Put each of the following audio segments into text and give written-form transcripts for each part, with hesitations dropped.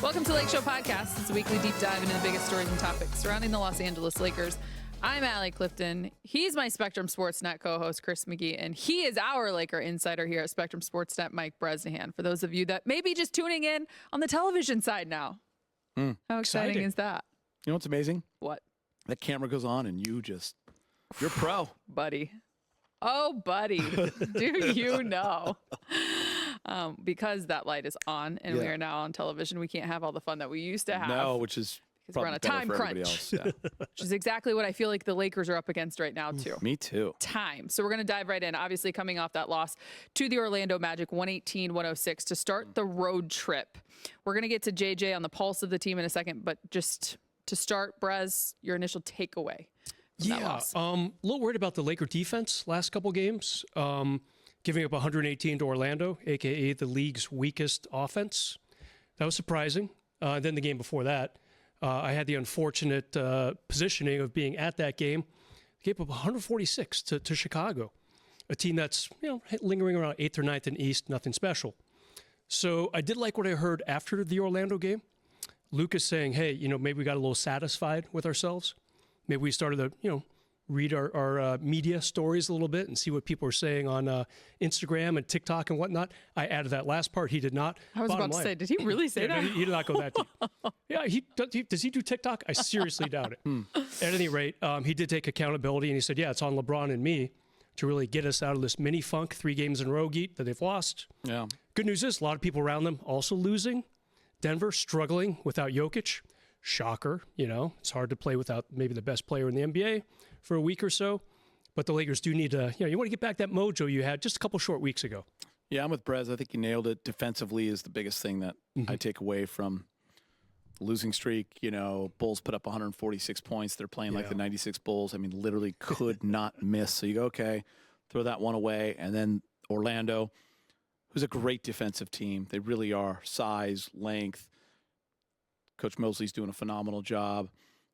Welcome to Lakeshow Podcast. It's a weekly deep dive into the biggest stories and topics surrounding the Los Angeles Lakers. I'm Allie Clifton. He's my Spectrum SportsNet co-host, Chris McGee, and he is our Laker insider here at Spectrum SportsNet, Mike Bresnahan. For those of you that may be just tuning in on the television side now. How exciting is that? You know what's amazing? What? That camera goes on and you're pro. Buddy. Oh, buddy. Do you know? Because that light is on and we are now on television, we can't have all the fun that we used to have. No, which is because we're on a time crunch. Yeah. Which is exactly what I feel like the Lakers are up against right now, too. Me too. Time. So we're going to dive right in. Obviously, coming off that loss to the Orlando Magic, 118-106, to start the road trip. We're going to get to JJ on the pulse of the team in a second, but just to start, Brez, your initial takeaway. Yeah, a little worried about the Laker defense last couple games, giving up 118 to Orlando, a.k.a. the league's weakest offense. That was surprising. Then the game before that, I had the unfortunate positioning of being at that game. They gave up 146 to Chicago, a team that's lingering around 8th or 9th in the East, nothing special. So I did like what I heard after the Orlando game. Lucas saying, hey, maybe we got a little satisfied with ourselves. Maybe we started to, read our media stories a little bit and see what people are saying on Instagram and TikTok and whatnot. I added that last part. He did not. I was about to say, did he really say that? No, he did not go that deep. Yeah, does he do TikTok? I seriously doubt it. At any rate, he did take accountability, and he said, it's on LeBron and me to really get us out of this mini funk, 3 games in a row, that they've lost. Yeah. Good news is a lot of people around them also losing. Denver struggling without Jokic. Shocker, it's hard to play without maybe the best player in the NBA for a week or so. But the Lakers do need to, you want to get back that mojo you had just a couple short weeks ago. Yeah, I'm with Brez. I think you nailed it. Defensively is the biggest thing that I take away from the losing streak. Bulls put up 146 points. They're playing like the 96 Bulls. I mean, literally could not miss. So you go, okay, throw that one away. And then Orlando, who's a great defensive team. They really are. Size, length. Coach Mosley's doing a phenomenal job.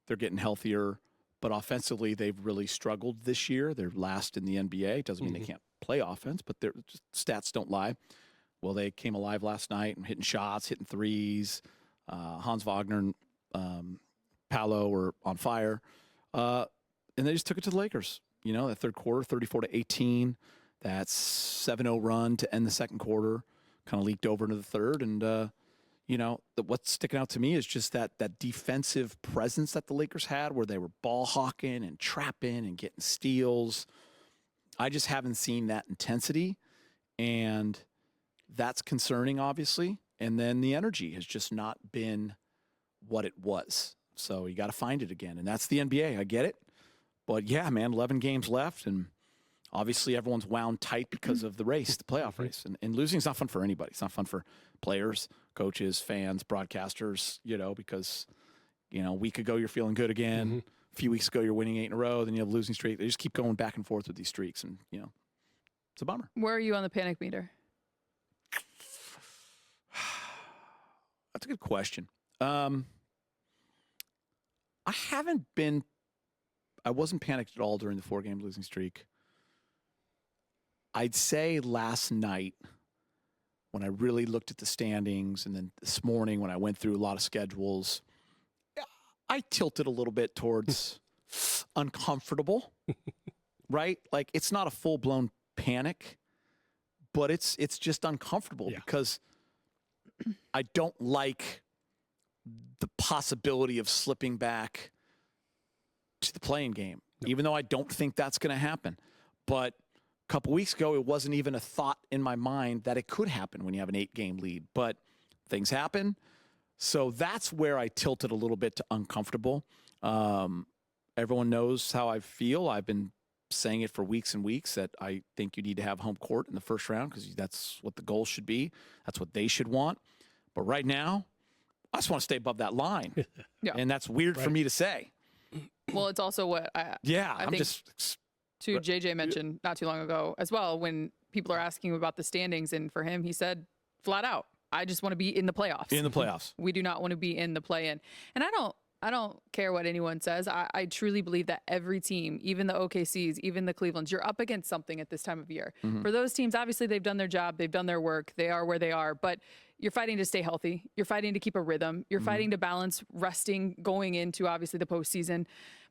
They're getting healthier. But offensively, they've really struggled this year. They're last in the NBA. Doesn't mean they can't play offense, but their stats don't lie. Well, they came alive last night and hitting shots, hitting threes. Hans Wagner and Paolo were on fire. And they just took it to the Lakers. That third quarter, 34-18. That 7-0 run to end the second quarter kind of leaked over into the third. And, what's sticking out to me is just that defensive presence that the Lakers had where they were ball hawking and trapping and getting steals. I just haven't seen that intensity, and that's concerning, obviously. And then the energy has just not been what it was. So you got to find it again, and that's the NBA. I get it. But, yeah, man, 11 games left, and obviously everyone's wound tight because of the race, the playoff race. And losing is not fun for anybody. It's not fun for players, coaches, fans, broadcasters, because, a week ago you're feeling good again. A few weeks ago you're winning 8 in a row. Then you have a losing streak. They just keep going back and forth with these streaks. And, it's a bummer. Where are you on the panic meter? That's a good question. I wasn't panicked at all during the 4-game losing streak. I'd say last night when I really looked at the standings, and then this morning when I went through a lot of schedules, I tilted a little bit towards uncomfortable, right? Like, it's not a full-blown panic, but it's just uncomfortable because I don't like the possibility of slipping back to the playing game, even though I don't think that's going to happen. But a couple weeks ago, it wasn't even a thought in my mind that it could happen when you have an 8-game lead. But things happen. So that's where I tilted a little bit to uncomfortable. Everyone knows how I feel. I've been saying it for weeks and weeks that I think you need to have home court in the first round because that's what the goal should be. That's what they should want. But right now, I just want to stay above that line. And that's weird for me to say. Well, it's also what I think just to JJ mentioned not too long ago as well, when people are asking him about the standings, and for him, he said flat out, I just want to be in the playoffs. In the playoffs. We do not want to be in the play-in. And I don't care what anyone says. I truly believe that every team, even the OKCs, even the Clevelands, you're up against something at this time of year. For those teams, obviously they've done their job, they've done their work, they are where they are. But You're fighting to stay healthy. You're fighting to keep a rhythm. You're fighting to balance resting going into, obviously, the postseason.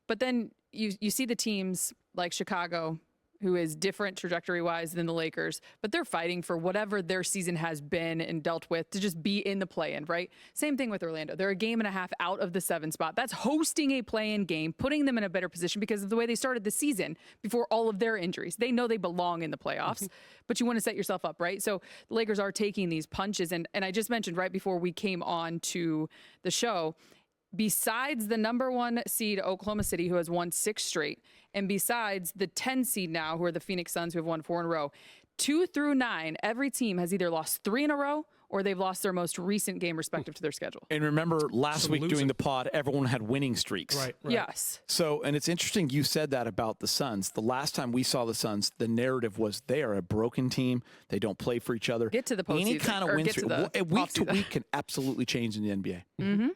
But then you see the teams like Chicago, who is different trajectory-wise than the Lakers, but they're fighting for whatever their season has been and dealt with to just be in the play-in, right? Same thing with Orlando. They're a game and a half out of the 7 spot. That's hosting a play-in game, putting them in a better position because of the way they started the season before all of their injuries. They know they belong in the playoffs, but you want to set yourself up, right? So the Lakers are taking these punches, and I just mentioned right before we came on to the show, besides the number 1 seed, Oklahoma City, who has won 6 straight, and besides the 10 seed now, who are the Phoenix Suns, who have won 4 in a row, 2 through 9, every team has either lost 3 in a row or they've lost their most recent game respective to their schedule. And remember, last week doing the pod, everyone had winning streaks. Right. Yes. So, and it's interesting you said that about the Suns. The last time we saw the Suns, the narrative was they are a broken team. They don't play for each other. Get to the postseason. Any kind of win streak, week to week can absolutely change in the NBA. Mm-hmm.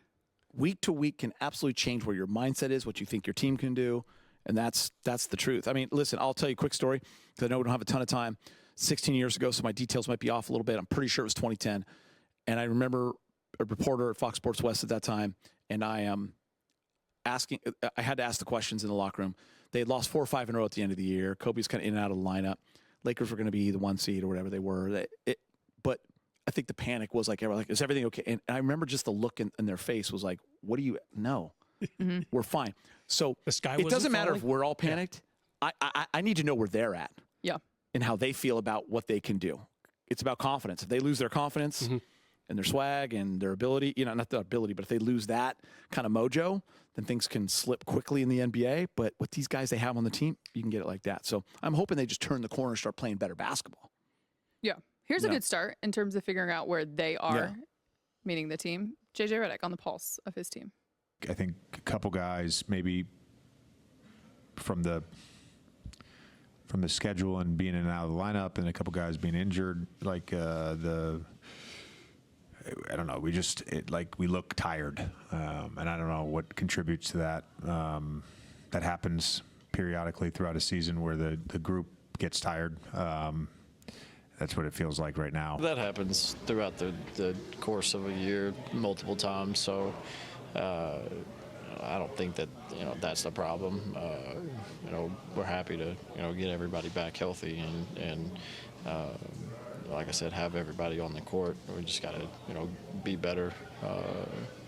Week to week can absolutely change where your mindset is, what you think your team can do, and that's the truth. I mean, listen, I'll tell you a quick story because I know we don't have a ton of time. 16 years ago, so my details might be off a little bit. I'm pretty sure it was 2010, and I remember a reporter at Fox Sports West at that time, and I am asking. I had to ask the questions in the locker room. They had lost 4 or 5 in a row at the end of the year. Kobe was kind of in and out of the lineup. Lakers were going to be the 1 seed or whatever they were. But I think the panic was like, is everything okay? And I remember just the look in their face was like, what do you know? We're fine. So it doesn't matter if we're all panicked. Yeah. I need to know where they're at. Yeah. And how they feel about what they can do. It's about confidence. If they lose their confidence and their swag and their ability, not their ability, but if they lose that kind of mojo, then things can slip quickly in the NBA. But with these guys they have on the team, you can get it like that. So I'm hoping they just turn the corner and start playing better basketball. Yeah. Here's a good start in terms of figuring out where they are, meaning the team. JJ Redick on the pulse of his team. I think a couple guys maybe from the schedule and being in and out of the lineup, and a couple guys being injured, like I don't know, we look tired, and I don't know what contributes to that. That happens periodically throughout a season where the group gets tired. That's what it feels like right now. That happens throughout the course of a year multiple times, so I don't think that that's the problem. We're happy to get everybody back healthy and like I said, have everybody on the court. We just got to be better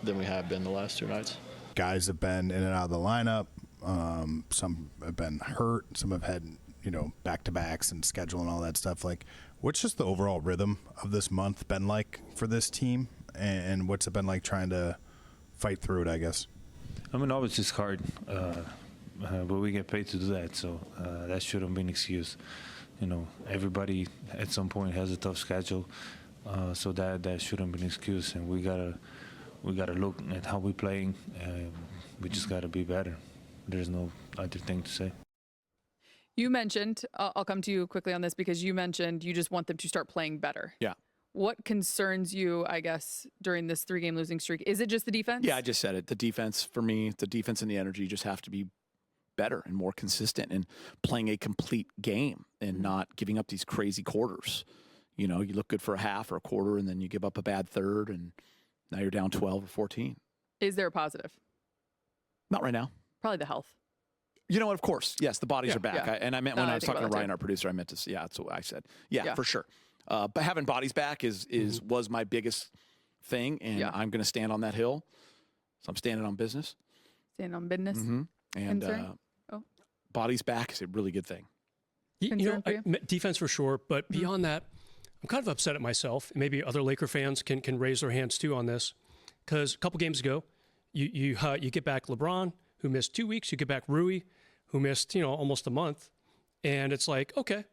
than we have been the last 2 nights. Guys have been in and out of the lineup. Some have been hurt. Some have had back-to-backs and schedule and all that stuff. Like, what's just the overall rhythm of this month been like for this team, and what's it been like trying to fight through it, I guess? I mean, always it's hard, but we get paid to do that, so that shouldn't be an excuse. Everybody at some point has a tough schedule, so that shouldn't be an excuse, and we gotta look at how we're playing. We just gotta be better. There's no other thing to say. You mentioned, I'll come to you quickly on this because you mentioned you just want them to start playing better. Yeah. What concerns you, I guess, during this 3-game losing streak? Is it just the defense? Yeah, I just said it. The defense, for me, the defense and the energy just have to be better and more consistent and playing a complete game and not giving up these crazy quarters. You look good for a half or a quarter, and then you give up a bad third, and now you're down 12 or 14. Is there a positive? Not right now. Probably the health. You know what? Of course. Yes, the bodies are back. Yeah. I meant when I was talking to Ryan, our producer, I meant to say, that's what I said. Yeah, for sure. But having bodies back was my biggest thing, and I'm going to stand on that hill. So I'm standing on business. Stand on business. Mm-hmm. And bodies back is a really good thing. Defense for sure, but beyond that, I'm kind of upset at myself. Maybe other Laker fans can raise their hands too on this, because a couple games ago, you get back LeBron, who missed 2 weeks. You get back Rui, who missed almost a month, and it's like, okay,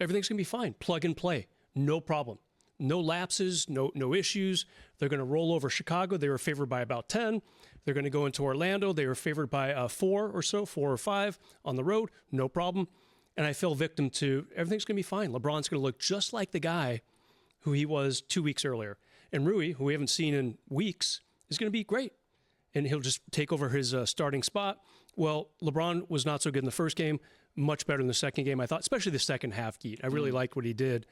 everything's gonna be fine. Plug and play, no problem, no lapses, no issues. They're gonna roll over Chicago. They were favored by about 10. They're gonna go into Orlando. They were favored by 4 or 5 on the road, no problem. And I fell victim to everything's gonna be fine. LeBron's gonna look just like the guy who he was 2 weeks earlier, and Rui, who we haven't seen in weeks, is gonna be great. And he'll just take over his starting spot. Well, LeBron was not so good in the first game, much better in the second game, I thought, especially the second half, Geet. I really liked what he did.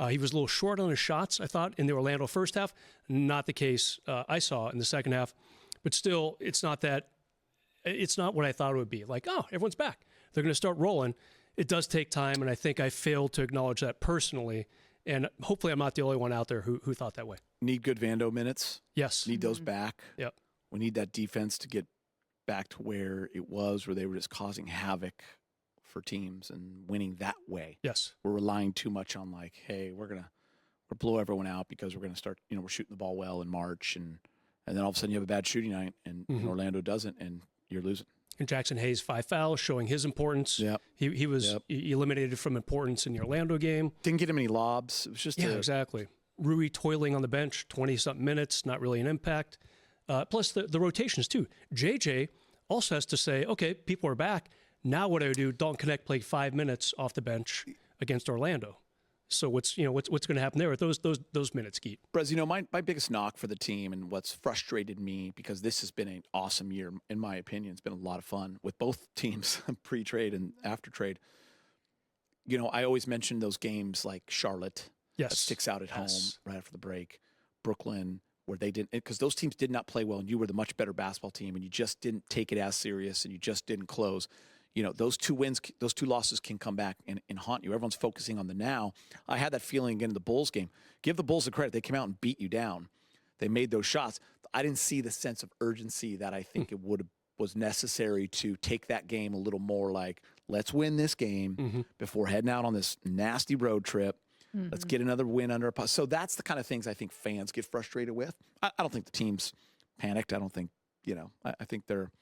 He was a little short on his shots, I thought, in the Orlando first half. Not the case I saw in the second half. But still, it's not what I thought it would be. Like, oh, everyone's back. They're going to start rolling. It does take time, and I think I failed to acknowledge that personally. And hopefully I'm not the only one out there who thought that way. Need good Vando minutes. Yes. Need those back. Yep. We need that defense to get back to where it was, where they were just causing havoc for teams and winning that way. Yes. We're relying too much on like, hey, we're blow everyone out because we're going to start, we're shooting the ball well in March. And then all of a sudden you have a bad shooting night and Orlando doesn't, and you're losing. And Jackson Hayes, 5 fouls, showing his importance. Yep. He was eliminated from importance in the Orlando game. Didn't get him any lobs. It was just exactly. Rui toiling on the bench, 20-something minutes, not really an impact. Plus the rotations too. JJ also has to say, okay, people are back. Now what do I do? Dalton Connect played 5 minutes off the bench against Orlando. So what's going to happen there with those minutes, Geet? Brez, my biggest knock for the team and what's frustrated me, because this has been an awesome year, in my opinion. It's been a lot of fun with both teams, pre-trade and after trade. I always mention those games like Charlotte. Yes. That sticks out at home right after the break. Brooklyn, where they didn't, because those teams did not play well, and you were the much better basketball team, and you just didn't take it as serious, and you just didn't close. Those 2 wins, those 2 losses can come back and haunt you. Everyone's focusing on the now. I had that feeling again in the Bulls game. Give the Bulls the credit. They came out and beat you down. They made those shots. I didn't see the sense of urgency that I think was necessary to take that game a little more like, let's win this game before heading out on this nasty road trip. Let's get another win under our. So that's the kind of things I think fans get frustrated with. I don't think the team's panicked. I don't think, I think they're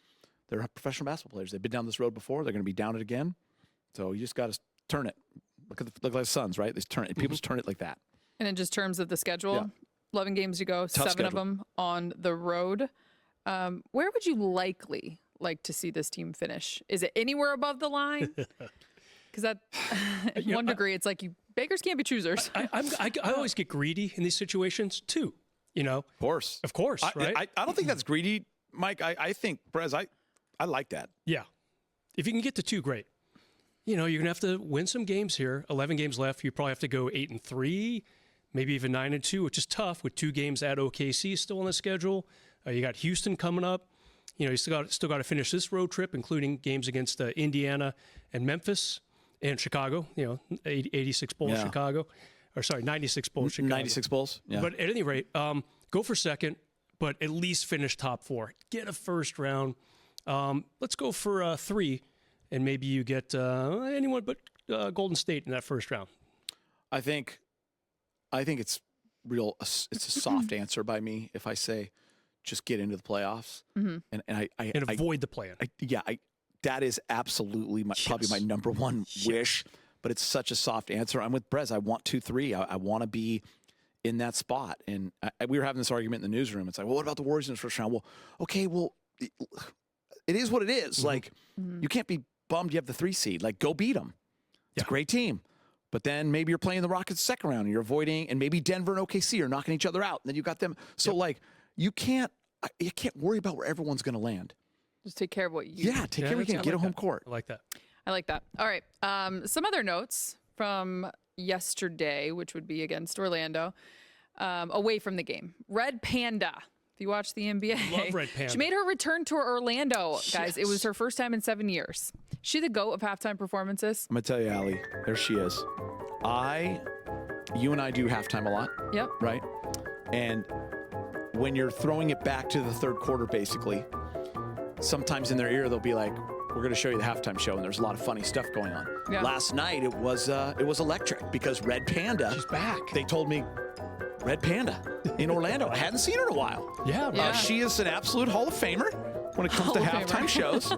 professional basketball players. They've been down this road before. They're going to be down it again. So you just got to turn it. Look at the Suns, right? They turn it. People just turn it like that. And in just terms of the schedule, 11 games to go, Tough 7 schedule. of them on the road. Where would you likely like to see this team finish? Is it anywhere above the line? Because that, in one degree, it's like bakers can't be choosers. I always get greedy in these situations too. Of course, right? I don't think that's greedy, Mike. I think, Brez, I like that. Yeah. If you can get to 2, great. You're going to have to win some games here. 11 games left. You probably have to go 8-3, maybe even 9-2, which is tough with 2 games at OKC still on the schedule. You got Houston coming up. You still got to finish this road trip, including games against Indiana and Memphis and Chicago. 86 Bulls Chicago. Or sorry, 96 Bulls Chicago. 96 Bulls, yeah. But at any rate, go for second, but at least finish top 4. Get a first round. Let's go for 3, and maybe you get anyone but Golden State in that first round. I think it's it's a soft answer by me if I say just get into the playoffs and avoid the play-in. That is absolutely probably my number one wish, but it's such a soft answer. I'm with Brez. I want 2-3. I want to be in that spot. And we were having this argument in the newsroom. It's like, well, what about the Warriors in the first round? Well, okay, it is what it is. Like, you can't be bummed you have the 3 seed. Like, go beat them. It's a great team. But then maybe you're playing the Rockets second round and you're avoiding, and maybe Denver and OKC are knocking each other out. And then you got them. So, you can't worry about where everyone's going to land. Just take care of what you take care of what you can. Get a home court. I like that. I like that. All right. Some other notes from yesterday, which would be against Orlando, away from the game. Red Panda. If you watch the NBA, love Red Panda. She made her return to Orlando, guys. Yes. It was her first time in 7 years. She the GOAT of halftime performances. I'm going to tell you, Allie, there she is. You and I do halftime a lot. Yep. Right? And when you're throwing it back to the third quarter, basically, sometimes in their ear, they'll be like, we're going to show you the halftime show, and there's a lot of funny stuff going on. Yeah. Last night, it was electric because Red Panda. She's back. They told me Red Panda in Orlando. I hadn't seen her in a while. Yeah. She is an absolute Hall of Famer when it comes to halftime shows,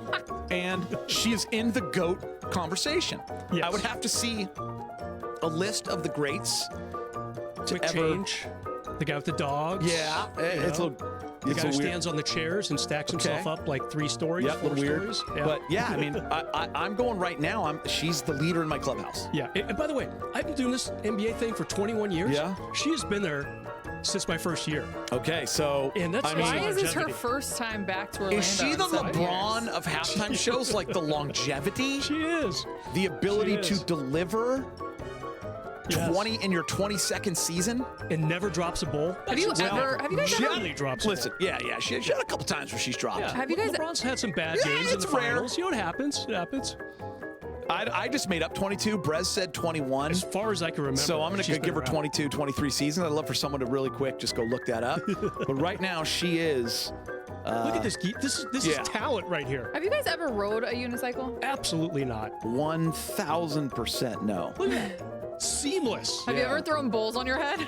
and she is in the GOAT conversation. Yes. I would have to see a list of the greats. Quick change. The guy with the dogs. Yeah. It's a little... The guy who stands on the chairs and stacks himself up like 3 stories. Yep, 4 weird. stories. Yeah. But yeah, I mean, I'm going right now. She's the leader in my clubhouse. Yeah. And by the way, I've been doing this NBA thing for 21 years. Yeah. She has been there since my first year. Okay, so and that's why is this her first time back to Orlando? Is she the LeBron of halftime shows? Like the longevity? She is. The ability to deliver. Yes. 20 in your 22nd season? And never drops a bowl. Have you guys Rarely drops a Listen, bowl. yeah. She had a couple times where she's dropped. Yeah. Have you guys- LeBron's had some bad Yeah, games in it's the rare. finals. You know what happens? It happens. I just made up 22. Brez said 21. As far as I can remember. So I'm going she's to been give her around. 22, 23 seasons. I'd love for someone to really quick just go look that up. But right now she is. Look at this. This is talent right here. Have you guys ever rode a unicycle? Absolutely not. 1,000% no. Look at that. Seamless. Have you ever thrown bowls on your head?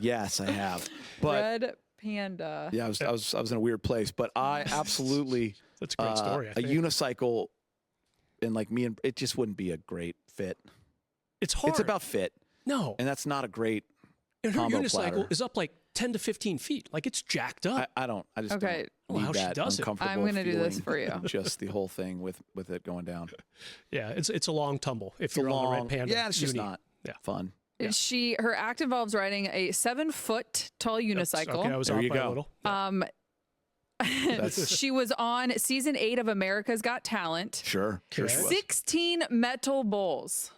Yes, I have. But Red Panda. yeah, I was in a weird place. But I absolutely That's a great story. I a think. unicycle, and like me and it just wouldn't be a great fit. It's hard. It's about fit, no. and that's not a great. And her combo unicycle platter. is up like 10 to 15 feet. Like it's jacked up. I just Okay. don't need Wow, she that does it. uncomfortable I'm gonna do this feeling, for you. Just the whole thing with it going down. Yeah, it's a long tumble if It's a you're on the long. Red Panda. Yeah, it's just uni. not Yeah. fun. Yeah. Her act involves riding a 7-foot tall unicycle. Okay, I was There off you by go. a little. That's She was on season 8 of America's Got Talent. sure she was. 16 metal bowls.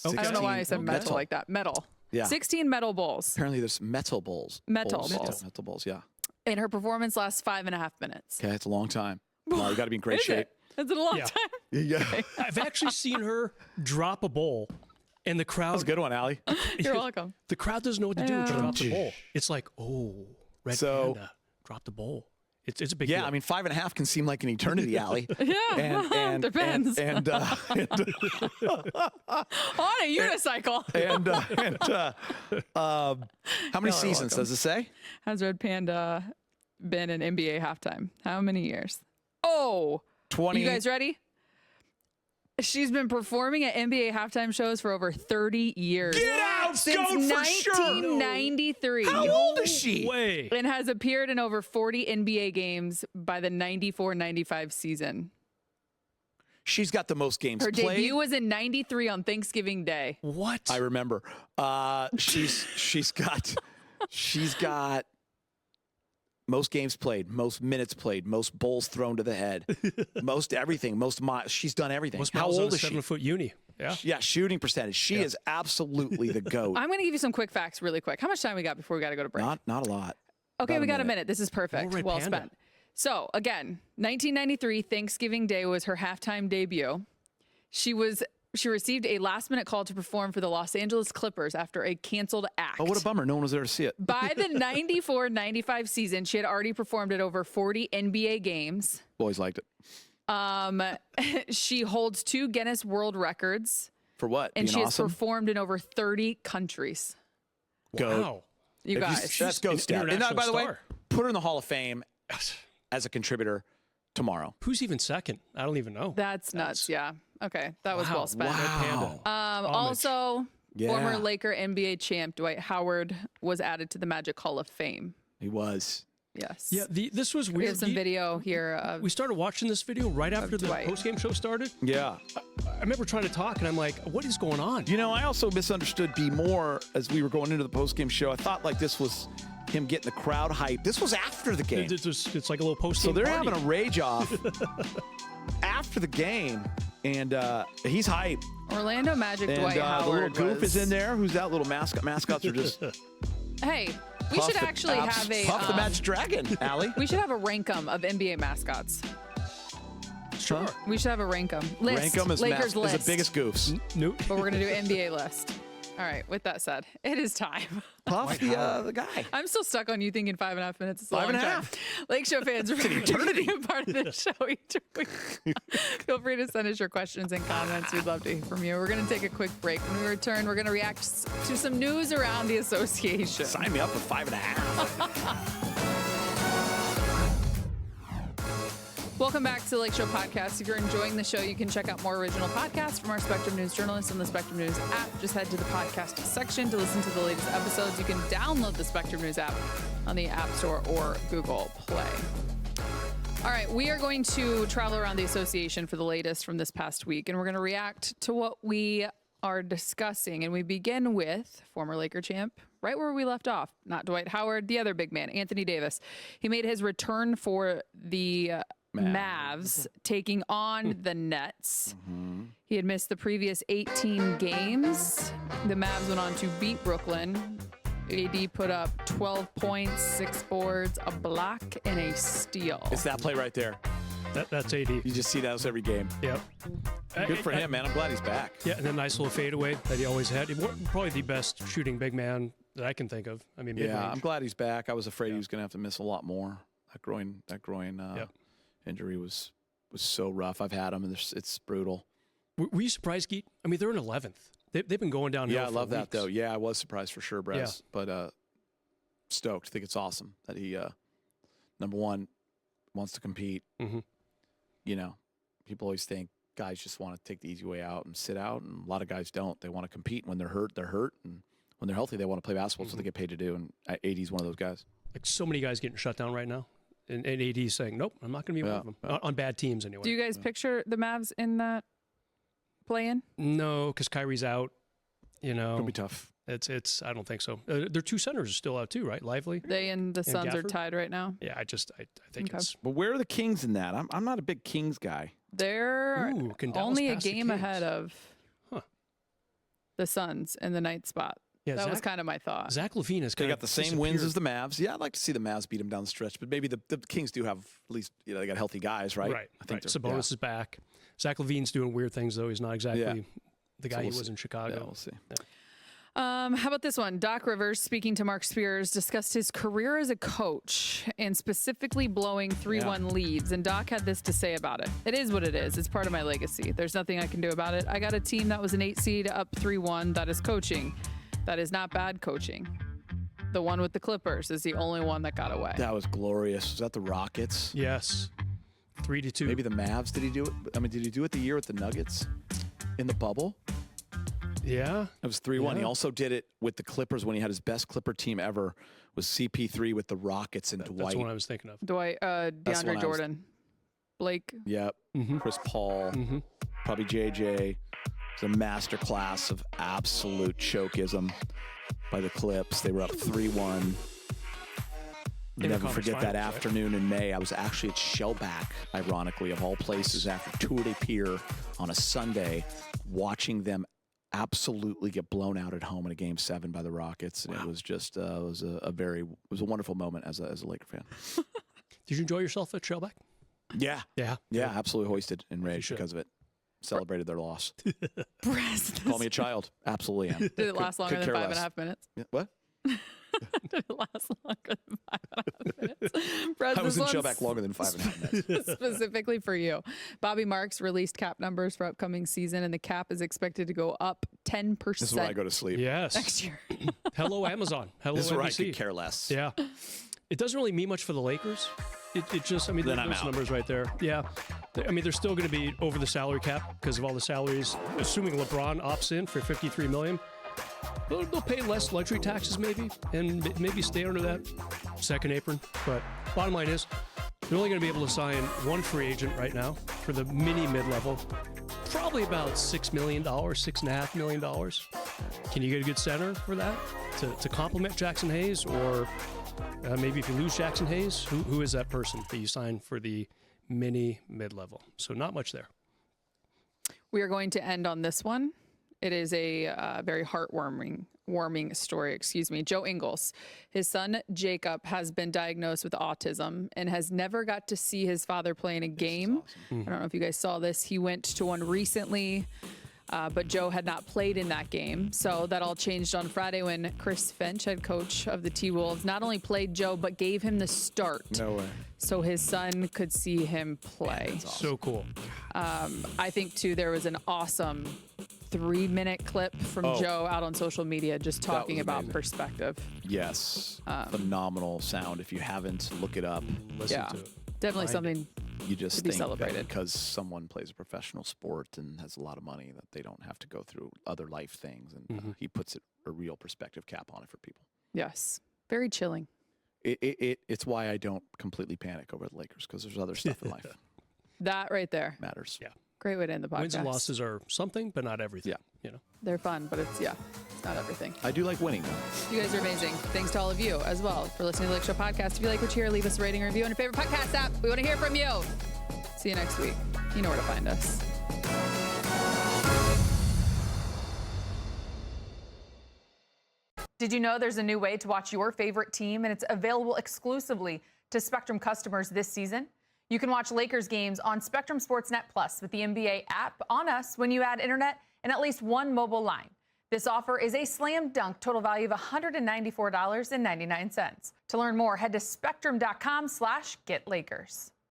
I don't know why I said 16 metal like that. Metal. Yeah. 16 metal bowls. Apparently, there's metal bowls. Metal bowls. Metal bowls. Yeah. And her performance lasts 5.5 minutes. Okay, it's a long time. Well, you got to be in great Is shape. it? Is it a long Yeah. time? Yeah. I've actually seen her drop a bowl, and the crowd. That's a good one, Allie. You're welcome. The crowd doesn't know what to do when she Yeah. drops the bowl. It's like, oh, Red So- Panda dropped the bowl. It's a big Yeah, deal. I mean, 5.5 can seem like an eternity, Allie. Yeah, depends. And On a unicycle. how many seasons does it say? Has Red Panda been in NBA halftime? How many years? Oh, 20. you guys ready? She's been performing at NBA halftime shows for over 30 years. Get out, Since Goat, for sure. 1993. How old is she? Way. And has appeared in over 40 NBA games by the 94-95 season. She's got the most games Her played. debut was in 93 on Thanksgiving Day. What? I remember. She's got most games played, most minutes played, most bowls thrown to the head, most everything, most miles. She's done everything. Most How miles on old a is she? 7-foot uni. Yeah. Yeah, shooting percentage. She is absolutely the GOAT. I'm going to give you some quick facts really quick. How much time we got before we got to go to break? Not a lot. Okay, About we a got a minute. minute. This is perfect. Red Well Panda. spent. So, again, 1993, Thanksgiving Day was her halftime debut. She received a last-minute call to perform for the Los Angeles Clippers after a canceled act. Oh, what a bummer. No one was there to see it. By the 94-95 season, she had already performed at over 40 NBA games. Boys liked it. She holds 2 Guinness World Records, For what? and Being she has awesome? performed in over 30 countries. GOAT. Wow. You If guys. that's GOAT an stat. And international by the way, star. put her in the Hall of Fame as a contributor tomorrow. Who's even second? I don't even know. That's nuts. Yeah. Okay. That was well spent. Panda. Also, Yeah. former Laker NBA champ Dwight Howard was added to the Magic Hall of Fame. He was. Yes. Yeah, this was We weird. have some video here. Of, We started watching this video right after the Dwight. post-game show started. Yeah. I remember trying to talk, and I'm like, what is going on? You know, I also misunderstood B more as we were going into the postgame show. I thought like this was him getting the crowd hyped. This was after the game. It's like a little post-game So they're party. having a rage off after the game, and he's hyped. Orlando Magic And Dwight the little Howard goof was, is in there. Who's that little mascot? Mascots are just Hey, we should actually have a Puff the Magic Dragon, Allie. we should have a rankum of NBA mascots. Sure. We should have a rankum list. Rankum is Lakers is list. the biggest goofs. Nope. But we're gonna do NBA list. All right. With that said, it is time. Puff the guy. I'm still stuck on you thinking 5.5 minutes is a long 5.5. time. Lakeshow fans, it's an eternity. Part of the show each week. Feel free to send us your questions and comments. We'd love to hear from you. We're going to take a quick break. When we return, we're going to react to some news around the association. Sign me up for 5.5. Welcome back to the Lakeshow Podcast. If you're enjoying the show, you can check out more original podcasts from our Spectrum News journalists on the Spectrum News app. Just head to the podcast section to listen to the latest episodes. You can download the Spectrum News app on the App Store or Google Play. All right, we are going to travel around the association for the latest from this past week, and we're going to react to what we are discussing. And we begin with former Laker champ, right where we left off. Not Dwight Howard, the other big man, Anthony Davis. He made his return for the Mavs taking on the Nets. He had missed the previous 18 games. The Mavs went on to beat Brooklyn. AD put up 12 points, 6 boards, a block, and a steal. It's that play right there. That's AD. You just see that every game. Yep. Good for him, man. I'm glad he's back. Yeah, and a nice little fadeaway that he always had. Probably the best shooting big man that I can think of. I mean, mid-range. Yeah, I'm glad he's back. I was afraid he was going to have to miss a lot more. That groin injury was so rough. I've had him, and it's brutal. Were you surprised, Geet? I mean, they're in 11th. They've been going downhill. Yeah, I love that weeks. though. Yeah, I was surprised for sure, Brez. Yeah. But stoked. I think it's awesome that he, number one, wants to compete. You know, people always think guys just want to take the easy way out and sit out, and a lot of guys don't. They want to compete. When they're hurt, and when they're healthy, they want to play basketball. So they get paid to do. And AD's one of those guys. Like so many guys getting shut down right now, and AD's saying, "Nope, I'm not going to be one of them." On bad teams, anyway. Do you guys picture the Mavs in that play-in? No, because Kyrie's out. You know, It'll be tough. It's. I don't think so. Their two centers are still out too, right? Lively. They and the Suns are Gafford? tied right now. Yeah, I think Okay. it's. But where are the Kings in that? I'm not a big Kings guy. They're Ooh, can Dallas only a pass the game Kings? ahead of the Suns in the ninth spot. Yeah, That was kind of my thought. Zach LaVine is They kind got the same wins as the Mavs. Yeah, I'd like to see the Mavs beat them down the stretch, but maybe the Kings do have at least, you know, they got healthy guys, right? Right. I think Sabonis is back. Zach LaVine's doing weird things though. He's not exactly the guy he was in Chicago. Yeah, we'll see. Yeah. How about this one? Doc Rivers, speaking to Mark Spears, discussed his career as a coach and specifically blowing 3-1 leads. And Doc had this to say about it. It is what it is. It's part of my legacy. There's nothing I can do about it. I got a team that was an 8 seed up 3-1. That is coaching. That is not bad coaching. The one with the Clippers is the only one that got away. That was glorious. Was that the Rockets? Yes. 3-2. Maybe the Mavs. Did he do it? I mean, did he do it the year with the Nuggets in the bubble? Yeah. It was 3-1. He Yeah. also did it with the Clippers when he had his best Clipper team ever. Was CP3 with the Rockets and Dwight. That's what I was thinking of. Dwight, That's the one I DeAndre was- Jordan, Blake. Yep. Chris Paul. Probably JJ. It's a masterclass of absolute chokeism by the Clips. They were up 3-1. In the Never conference forget that finals, right? afternoon in May. I was actually at Shellback, ironically, of all places, after Tour de Pier on a Sunday, watching them absolutely get blown out at home in a Game 7 by the Rockets. And it was just it was a wonderful moment as a Laker fan. Did you enjoy yourself at Shellback? Yeah. Yeah. Yeah, absolutely hoisted in rage should. because of it. Celebrated their loss. Bresnahan. Call me a child. Absolutely am. Did it last longer could than care 5.5 minutes? Yeah, what? Did it last longer than 5.5 minutes? Brez, I was this in one's Shellback longer than 5.5 minutes. specifically for you. Bobby Marks released cap numbers for upcoming season, and the cap is expected to go up 10% This is where I go to sleep. Yes. next year. Hello, Amazon. Hello, This is where I NBC. could care less. Yeah. It doesn't really mean much for the Lakers. It just, I mean, Then I'm those out. numbers right there. Yeah. I mean, they're still going to be over the salary cap because of all the salaries. Assuming LeBron opts in for $53 million, they'll pay less luxury taxes maybe, and maybe stay under that second apron. But bottom line is, they're only going to be able to sign one free agent right now for the mini mid-level. Probably about $6 million, $6.5 million. Can you get a good center for that to complement Jackson Hayes? Or maybe if you lose Jackson Hayes, who is that person that you sign for the mini mid-level? So not much there. We are going to end on this one. It is a very heartwarming story. Joe Ingles, his son Jacob, has been diagnosed with autism and has never got to see his father play in a game. I don't know if you guys saw this. He went to one recently, but Joe had not played in that game. So that all changed on Friday when Chris Finch, head coach of the T-Wolves, not only played Joe, but gave him the start. No way. So his son could see him play. So cool. I think, too, there was an awesome 3-minute clip from Joe out on social media just talking was about amazing. perspective. Yes. Phenomenal sound. If you haven't, look it up. Listen to it. Definitely Find something. You just To be think that celebrated. because someone plays a professional sport and has a lot of money that they don't have to go through other life things. And he puts a real perspective cap on it for people. Yes. Very chilling. It's why I don't completely panic over the Lakers because there's other stuff in life That right there. matters. Yeah. Great way to end the podcast. Wins and losses are something, but not everything. Yeah. You know. They're fun, but it's not everything. I do like winning, though. You guys are amazing. Thanks to all of you as well for listening to the Lakeshow podcast. If you like what you hear, leave us a rating or review on your favorite podcast app. We want to hear from you. See you next week. You know where to find us. Did you know there's a new way to watch your favorite team, and it's available exclusively to Spectrum customers this season? You can watch Lakers games on Spectrum SportsNet Plus with the NBA app on us when you add internet and at least one mobile line. This offer is a slam dunk total value of $194.99. To learn more, head to spectrum.com/getlakers.